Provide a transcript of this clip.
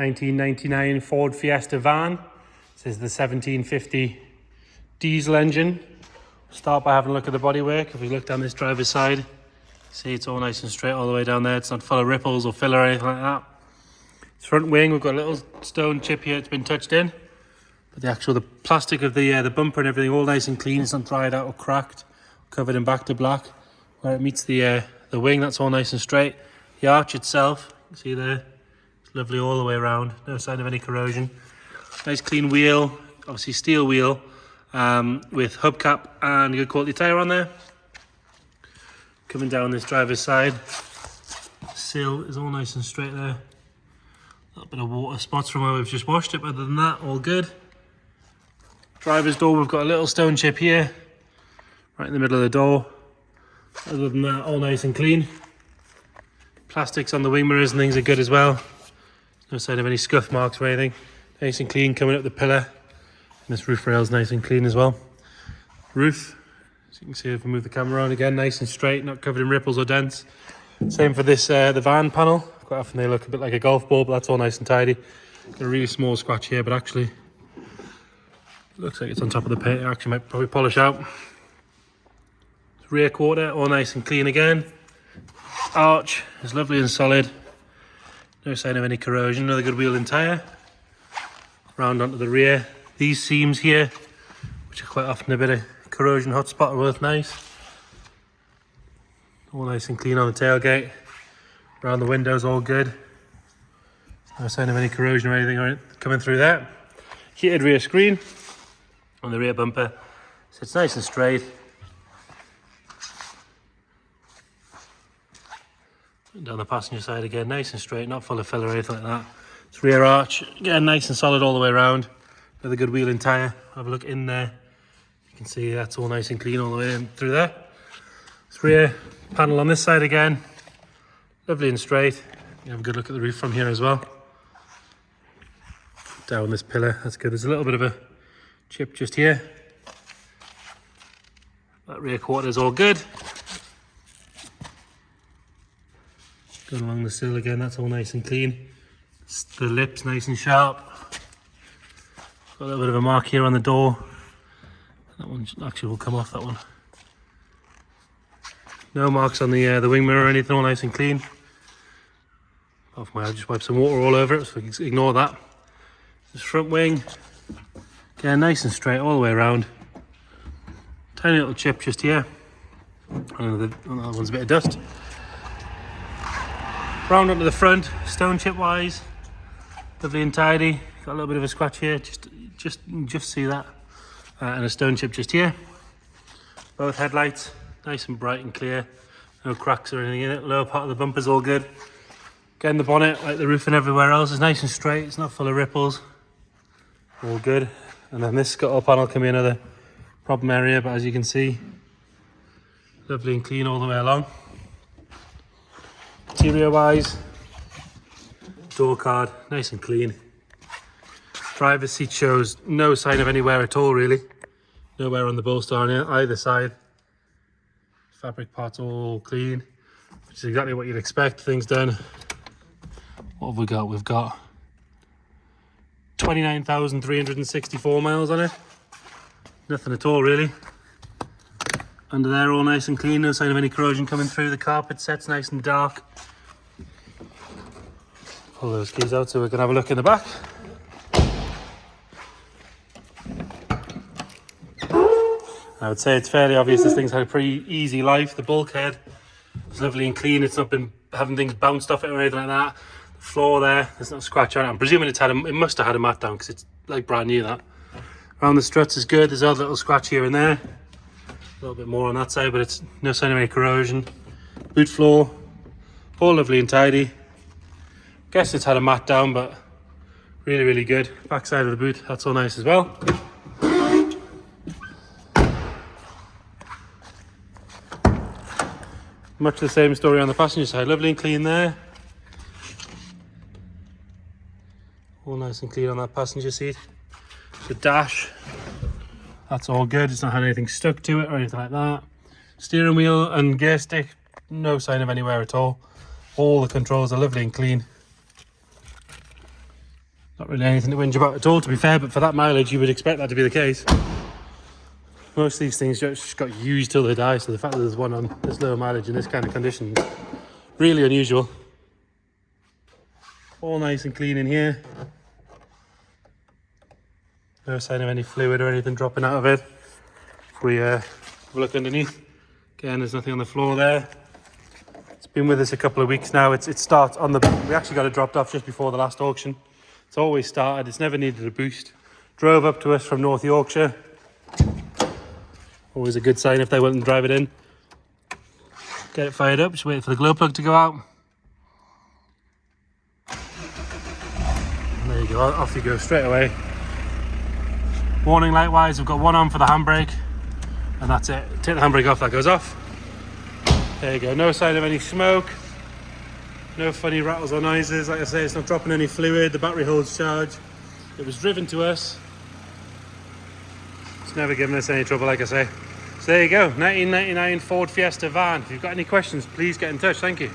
1999 Ford Fiesta van. This is the 1750 diesel engine. Start by having a look at the bodywork. If we look down this driver's side, see it's all nice and straight all the way down there. It's not full of ripples or filler or anything like that. This front wing, we've got a little stone chip here. It's been touched in, but the plastic of the bumper and everything all nice and clean. It's not dried out or cracked, covered in back to black. Where it meets the wing, that's all nice and straight. The arch itself, you can see there, it's lovely all the way around. No sign of any corrosion. Nice clean wheel, obviously steel wheel, with hubcap and good quality tyre on there. Coming down this driver's side, sill is all nice and straight there. A little bit of water spots from where we've just washed it, but other than that, all good. Driver's door, we've got a little stone chip here, right in the middle of the door. Other than that, all nice and clean. Plastics on the wing mirrors and things are good as well. No sign of any scuff marks or anything. Nice and clean coming up the pillar. And this roof rail is nice and clean as well. Roof, as you can see if we move the camera on again, nice and straight, not covered in ripples or dents. Same for this, the van panel. Quite often they look a bit like a golf ball, but that's all nice and tidy. Got a really small scratch here, but actually looks like it's on top of the paint. It actually might probably polish out. Rear quarter, all nice and clean again. Arch is lovely and solid. No sign of any corrosion. Another good wheel and tyre. Round onto the rear. These seams here, which are quite often a bit of corrosion hotspot, are worth nice. All nice and clean on the tailgate. Around the windows, all good. No sign of any corrosion or anything coming through there. Heated rear screen on the rear bumper. So it's nice and straight. Down the passenger side again, nice and straight, not full of filler or anything like that. It's rear arch, again nice and solid all the way around. With a good wheel and tyre. Have a look in there. You can see that's all nice and clean all the way in through there. This rear panel on this side again, lovely and straight. You have a good look at the roof from here as well. Down this pillar, that's good. There's a little bit of a chip just here. That rear quarter is all good. Going along the sill again, that's all nice and clean. The lips nice and sharp. Got a little bit of a mark here on the door. That one actually will come off, that one. No marks on the wing mirror or anything, all nice and clean. Apart from I just wiped some water all over it, so we can ignore that. This front wing, again nice and straight all the way around. Tiny little chip just here. And that one's a bit of dust. Round onto the front, stone chip wise, lovely and tidy. Got a little bit of a scratch here, just see that, and a stone chip just here. Both headlights, nice and bright and clear, no cracks or anything in it. Lower part of the bumper's all good. Again, the bonnet, like the roof and everywhere else, is nice and straight. It's not full of ripples, all good. And then this scuttle panel can be another problem area, but as you can see, lovely and clean all the way along. Interior wise, door card, nice and clean. Driver's seat shows no sign of any wear at all really. No wear on the bolster on either side. Fabric parts all clean, which is exactly what you'd expect. Things done. What have we got? We've got 29,364 miles on it. Nothing at all really. Under there all nice and clean, no sign of any corrosion coming through. The carpet set's nice and dark. Pull those keys out so we can have a look in the back. I would say it's fairly obvious this thing's had a pretty easy life. The bulkhead is lovely and clean. It's not been having things bounced off it or anything like that. The floor there's not a scratch on it. I'm presuming it must have had a mat down because it's like brand new, that. Around the struts is good. There's a little scratch here and there. A little bit more on that side, but it's no sign of any corrosion. Boot floor, all lovely and tidy. Guess it's had a mat down, but really, really good. Back side of the boot, that's all nice as well. Much the same story on the passenger side. Lovely and clean there. All nice and clean on that passenger seat. The dash, that's all good. It's not had anything stuck to it or anything like that. Steering wheel and gear stick, no sign of anywhere at all. All the controls are lovely and clean. Not really anything to whinge about at all, to be fair, but for that mileage, you would expect that to be the case. Most of these things just got used till they die, so the fact that there's one on this low mileage in this kind of condition is really unusual. All nice and clean in here. No sign of any fluid or anything dropping out of it. If we have a look underneath, again, there's nothing on the floor there. It's been with us a couple of weeks now. It starts on the... We actually got it dropped off just before the last auction. It's always started. It's never needed a boost. Drove up to us from North Yorkshire. Always a good sign if they wouldn't drive it in. Get it fired up. Just wait for the glow plug to go out. And there you go. Off you go straight away. Warning light wise, we've got one on for the handbrake. And that's it. Take the handbrake off, that goes off. There you go. No sign of any smoke. No funny rattles or noises. Like I say, it's not dropping any fluid. The battery holds charge. It was driven to us. It's never given us any trouble, like I say. So there you go, 1999 Ford Fiesta van. If you've got any questions, please get in touch. Thank you.